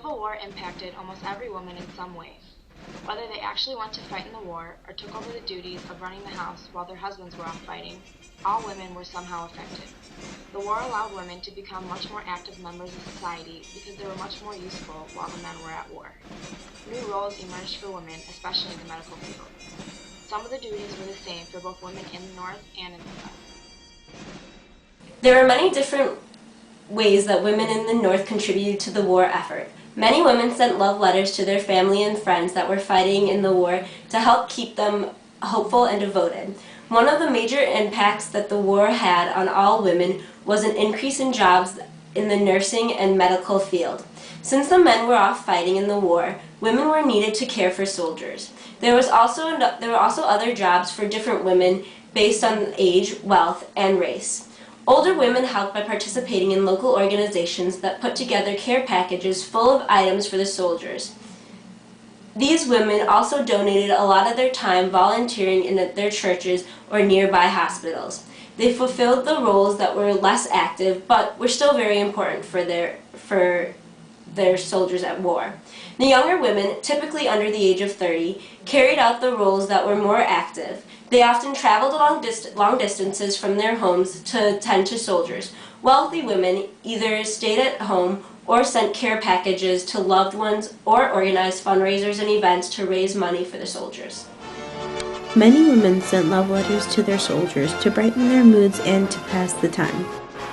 Civil War impacted almost every woman in some way. Whether they actually went to fight in the war or took over the duties of running the house while their husbands were off fighting, all women were somehow affected. The war allowed women to become much more active members of society because they were much more useful while the men were at war. New roles emerged for women, especially in the medical field. Some of the duties were the same for both women in the North and in the South. There were many different ways that women in the North contributed to the war effort. Many women sent love letters to their family and friends that were fighting in the war to help keep them hopeful and devoted. One of the major impacts that the war had on all women was an increase in jobs in the nursing and medical field. Since the men were off fighting in the war, women were needed to care for soldiers. There were also other jobs for different women based on age, wealth, and race. Older women helped by participating in local organizations that put together care packages full of items for the soldiers. These women also donated a lot of their time volunteering in their churches or nearby hospitals. They fulfilled the roles that were less active, but were still very important for their soldiers at war. The younger women, typically under the age of 30, carried out the roles that were more active. They often traveled long distances from their homes to tend to soldiers. Wealthy women either stayed at home or sent care packages to loved ones or organized fundraisers and events to raise money for the soldiers. Many women sent love letters to their soldiers to brighten their moods and to pass the time.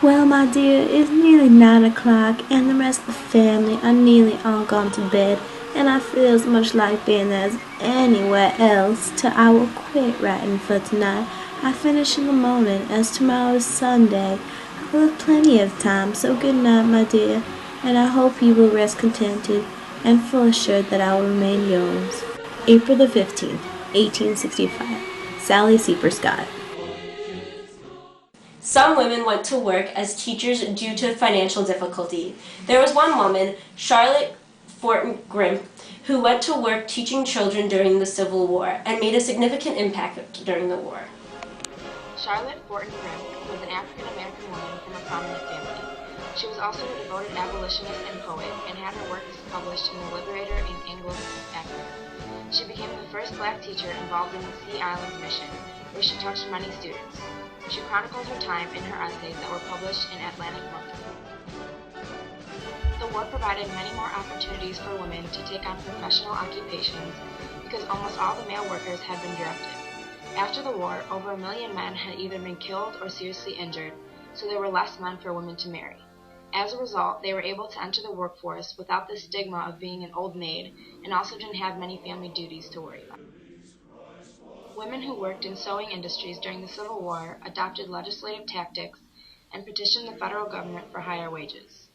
Well, my dear, it's nearly 9 o'clock and the rest of the family are nearly all gone to bed, and I feel as much like being as anywhere else, so I will quit writing for tonight. I finish in the morning, as tomorrow is Sunday. I will have plenty of time, so good night, my dear, and I hope you will rest contented and full assured that I will remain yours. April the 15th, 1865. Sally Seeper Scott. Some women went to work as teachers due to financial difficulty. There was one woman, Charlotte Fortin Grimp, who went to work teaching children during the Civil War and made a significant impact during the war. Charlotte Fortin Grimp was an African-American woman from a prominent family. She was also a devoted abolitionist and poet and had her works published in the Liberator in Anglo-Africa. She became the first black teacher involved in the Sea Islands mission, where she touched many students. She chronicled her time in her essays that were published in Atlantic Monthly. The war provided many more opportunities for women to take on professional occupations because almost all the male workers had been drafted. After the war, over 1 million men had either been killed or seriously injured, so there were less men for women to marry. As a result, they were able to enter the workforce without the stigma of being an old maid and also didn't have many family duties to worry about. Women who worked in sewing industries during the Civil War adopted legislative tactics and petitioned the federal government for higher wages.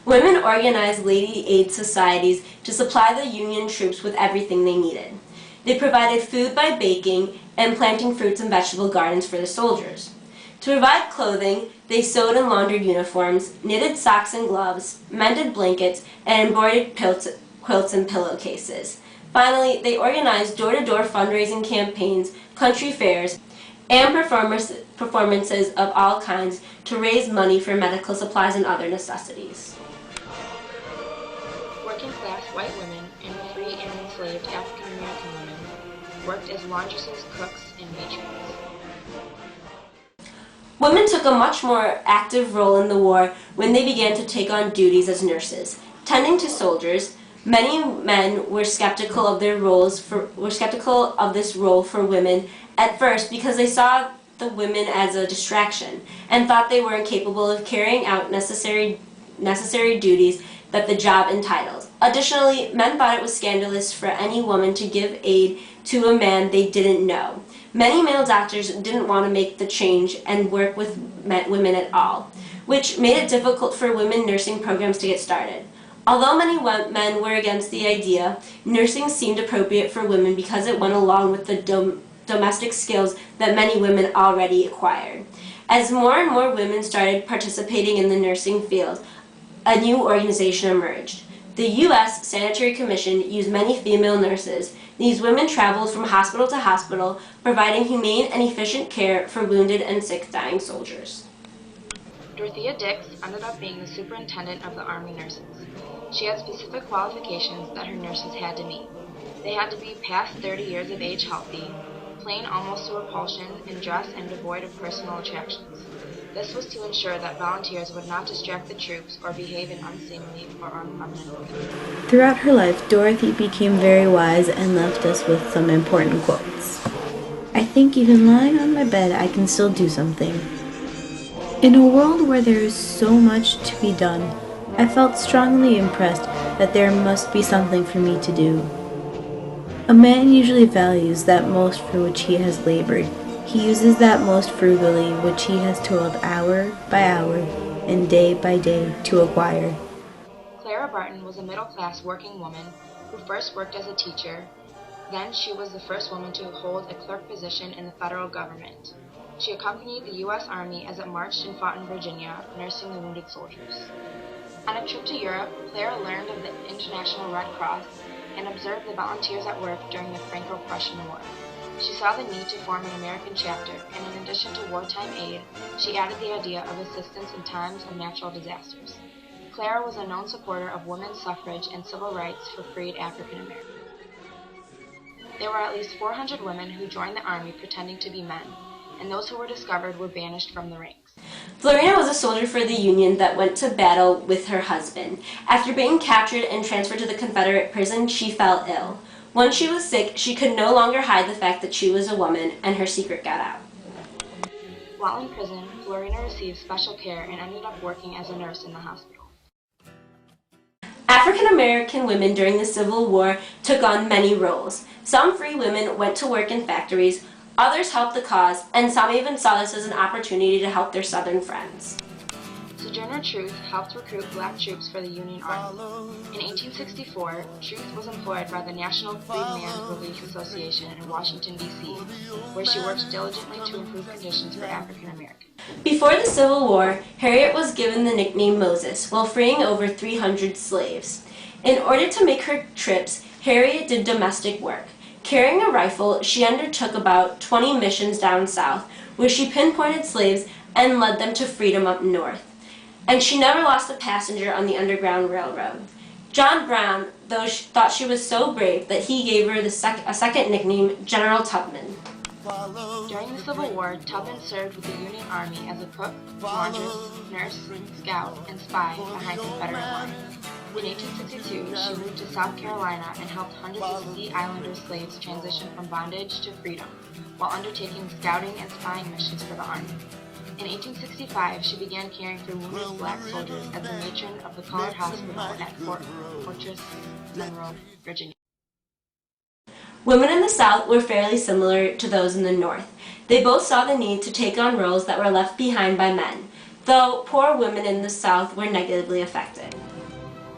Women organized lady aid societies to supply the Union troops with everything they needed. They provided food by baking and planting fruits and vegetable gardens for the soldiers. To provide clothing, they sewed and laundered uniforms, knitted socks and gloves, mended blankets, and embroidered quilts and pillowcases. Finally, they organized door-to-door fundraising campaigns, country fairs, and performances of all kinds to raise money for medical supplies and other necessities. Working-class white women and free and enslaved African-American women worked as laundresses, cooks, and matrons. Women took a much more active role in the war when they began to take on duties as nurses. Tending to soldiers, many men were skeptical of this role for women at first because they saw the women as a distraction and thought they were incapable of carrying out necessary duties that the job entitled. Additionally, men thought it was scandalous for any woman to give aid to a man they didn't know. Many male doctors didn't want to make the change and work with women at all, which made it difficult for women nursing programs to get started. Although many men were against the idea, nursing seemed appropriate for women because it went along with the domestic skills that many women already acquired. As more and more women started participating in the nursing field, a new organization emerged. The U.S. Sanitary Commission used many female nurses. These women traveled from hospital to hospital, providing humane and efficient care for wounded and sick dying soldiers. Dorothea Dix ended up being the superintendent of the Army nurses. She had specific qualifications that her nurses had to meet. They had to be past 30 years of age healthy, plain almost to repulsion in dress and devoid of personal attractions. This was to ensure that volunteers would not distract the troops or behave in unseemly or unfeminine ways. Throughout her life, Dorothy became very wise and left us with some important quotes. I think even lying on my bed, I can still do something. In a world where there is so much to be done, I felt strongly impressed that there must be something for me to do. A man usually values that most for which he has labored. He uses that most frugally which he has toiled hour by hour and day by day to acquire. Clara Barton was a middle-class working woman who first worked as a teacher. Then she was the first woman to hold a clerk position in the federal government. She accompanied the U.S. Army as it marched and fought in Virginia, nursing the wounded soldiers. On a trip to Europe, Clara learned of the International Red Cross and observed the volunteers at work during the Franco-Prussian War. She saw the need to form an American chapter, and in addition to wartime aid, she added the idea of assistance in times of natural disasters. Clara was a known supporter of women's suffrage and civil rights for freed African Americans. There were at least 400 women who joined the Army pretending to be men, and those who were discovered were banished from the ranks. Florina was a soldier for the Union that went to battle with her husband. After being captured and transferred to the Confederate prison, she fell ill. When she was sick, she could no longer hide the fact that she was a woman, and her secret got out. While in prison, Florina received special care and ended up working as a nurse in the hospital. African American women during the Civil War took on many roles. Some free women went to work in factories, others helped the cause, and some even saw this as an opportunity to help their Southern friends. Sojourner Truth helped recruit black troops for the Union Army. In 1864, Truth was employed by the National Freedmen's Relief Association in Washington, D.C., where she worked diligently to improve conditions for African Americans. Before the Civil War, Harriet was given the nickname Moses while freeing over 300 slaves. In order to make her trips, Harriet did domestic work. Carrying a rifle, she undertook about 20 missions down south, where she pinpointed slaves and led them to freedom up north. And she never lost a passenger on the Underground Railroad. John Brown, thought she was so brave that he gave her a second nickname, General Tubman. During the Civil War, Tubman served with the Union Army as a cook, laundress, nurse, scout, and spy behind Confederate lines. In 1862, she moved to South Carolina and helped hundreds of Sea Islander slaves transition from bondage to freedom, while undertaking scouting and spying missions for the Army. In 1865, she began caring for wounded black soldiers as the matron of the Colored Hospital at Fortress Monroe, Virginia. Women in the South were fairly similar to those in the North. They both saw the need to take on roles that were left behind by men, though poor women in the South were negatively affected.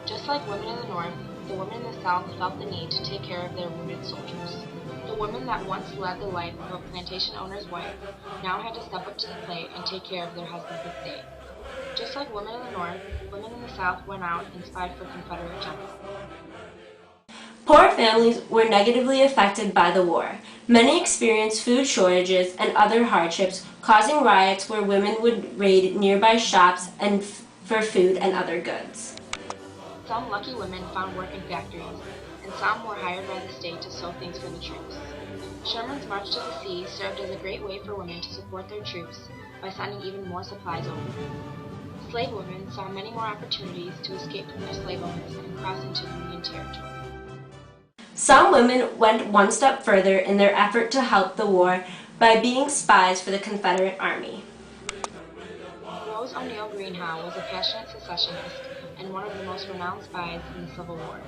Just like women in the North, the women in the South felt the need to take care of their wounded soldiers. The women that once led the life of a plantation owner's wife now had to step up to the plate and take care of their husband's estate. Just like women in the North, women in the South went out and spied for Confederate generals. Poor families were negatively affected by the war. Many experienced food shortages and other hardships, causing riots where women would raid nearby shops and for food and other goods. Some lucky women found work in factories, and some were hired by the state to sew things for the troops. Sherman's March to the Sea served as a great way for women to support their troops by sending even more supplies over. Slave women saw many more opportunities to escape from their slave owners and cross into Union territory. Some women went one step further in their effort to help the war by being spies for the Confederate Army. Rose O'Neal Greenhow was a passionate secessionist and one of the most renowned spies in the Civil War.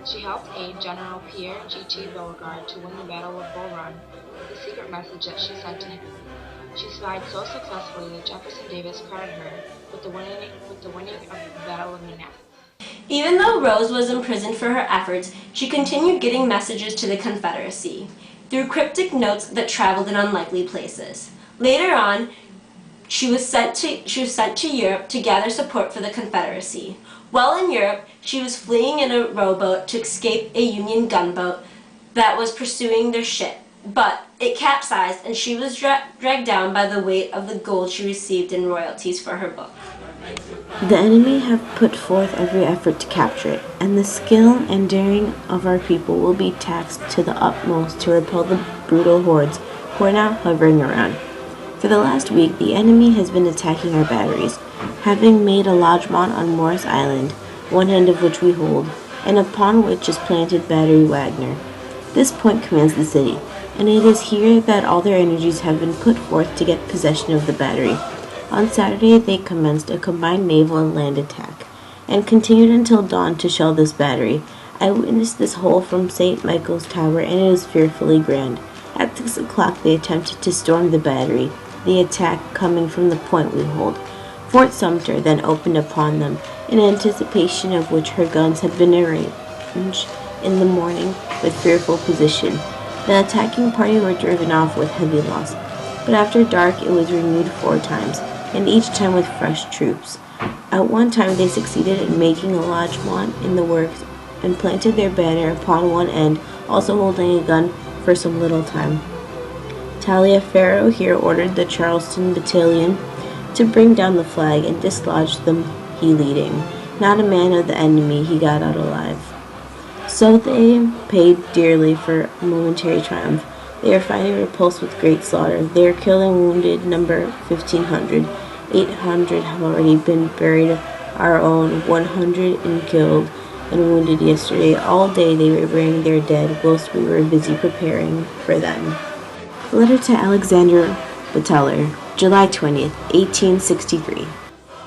She helped aid General Pierre G.T. Beauregard to win the Battle of Bull Run with a secret message that she sent to him. She spied so successfully that Jefferson Davis credited her with the winning of the Battle of Manassas. Even though Rose was imprisoned for her efforts, she continued getting messages to the Confederacy through cryptic notes that traveled in unlikely places. Later on, she was sent to Europe to gather support for the Confederacy. While in Europe, she was fleeing in a rowboat to escape a Union gunboat that was pursuing their ship, but it capsized and she was dragged down by the weight of the gold she received in royalties for her book. The enemy have put forth every effort to capture it, and the skill and daring of our people will be taxed to the utmost to repel the brutal hordes who are now hovering around. For the last week, the enemy has been attacking our batteries, having made a lodgment on Morris Island, one end of which we hold, and upon which is planted Battery Wagner. This point commands the city, and it is here that all their energies have been put forth to get possession of the battery. On Saturday, they commenced a combined naval and land attack, and continued until dawn to shell this battery. I witnessed this whole from St. Michael's Tower, and it was fearfully grand. At 6 o'clock, they attempted to storm the battery, the attack coming from the point we hold. Fort Sumter then opened upon them, in anticipation of which her guns had been arranged in the morning with fearful position. The attacking party were driven off with heavy loss, but after dark it was renewed 4 times, and each time with fresh troops. At one time they succeeded in making a lodgment in the works, and planted their banner upon one end, also holding a gun for some little time. Taliaferro here ordered the Charleston battalion to bring down the flag and dislodge them, he leading. Not a man of the enemy he got out alive. So they paid dearly for momentary triumph. They are finding repulse with great slaughter. They are killing wounded, number 1,500. 800 have already been buried, our own 100 in killed and wounded yesterday. All day they were burying their dead, whilst we were busy preparing for them. Letter to Alexander Butler, July 20th, 1863.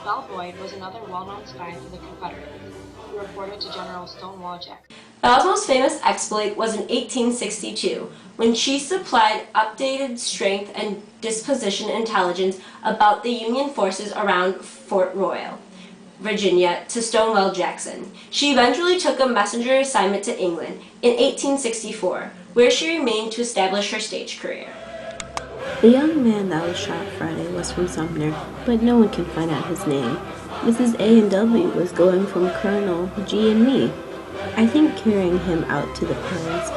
Belle Boyd was another well-known spy for the Confederates, who reported to General Stonewall Jackson. Belle's most famous exploit was in 1862, when she supplied updated strength and disposition intelligence about the Union forces around Fort Royal, Virginia, to Stonewall Jackson. She eventually took a messenger assignment to England in 1864, where she remained to establish her stage career. The young man that was shot Friday was from Sumner, but no one can find out his name. Mrs. A&W was going from Colonel G and me, I think, carrying him out to the pines.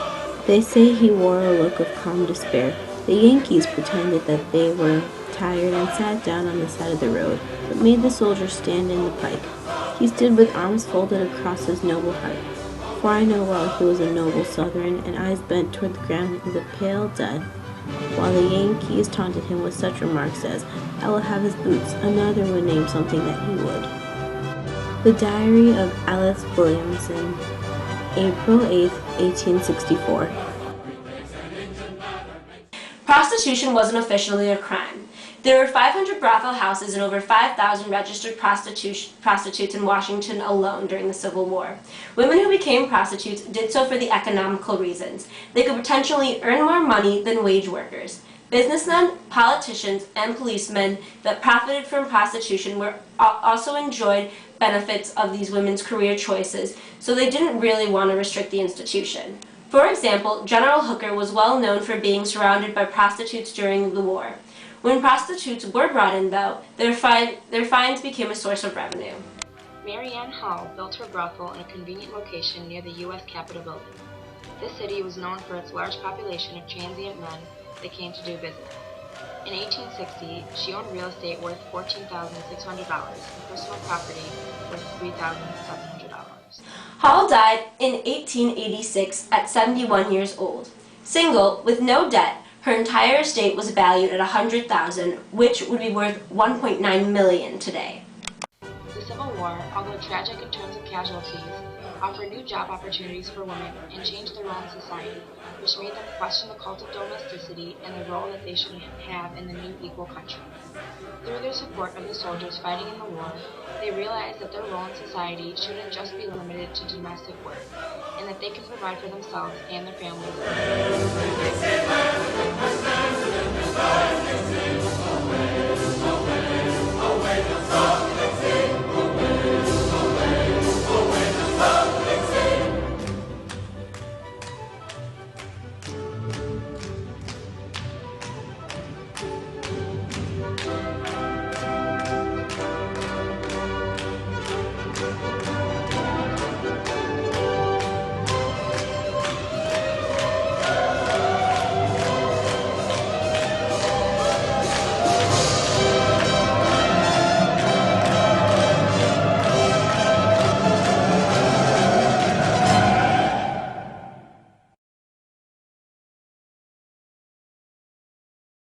They say he wore a look of calm despair. The Yankees pretended that they were tired and sat down on the side of the road, but made the soldier stand in the pike. He stood with arms folded across his noble heart, for I know well he was a noble Southern, and eyes bent toward the ground with a pale death, while the Yankees taunted him with such remarks as, "I will have his boots." Another would name something that he would. The Diary of Alice Williamson, April 8, 1864. Prostitution wasn't officially a crime. There were 500 brothel houses and over 5,000 registered prostitutes in Washington alone during the Civil War. Women who became prostitutes did so for the economical reasons. They could potentially earn more money than wage workers. Businessmen, politicians, and policemen that profited from prostitution were also enjoyed benefits of these women's career choices, so they didn't really want to restrict the institution. For example, General Hooker was well known for being surrounded by prostitutes during the war. When prostitutes were brought in, though, their fines became a source of revenue. Mary Ann Hall built her brothel in a convenient location near the U.S. Capitol building. This city was known for its large population of transient men that came to do business. In 1860, she owned real estate worth $14,600 and personal property worth $3,700. Hall died in 1886 at 71 years old. Single, with no debt, her entire estate was valued at $100,000, which would be worth $1.9 million today. The Civil War, although tragic in terms of casualties, offered new job opportunities for women and changed their role in society, which made them question the cult of domesticity and the role that they should have in the new equal country. Through their support of the soldiers fighting in the war, they realized that their role in society shouldn't just be limited to domestic work, and that they can provide for themselves and their families.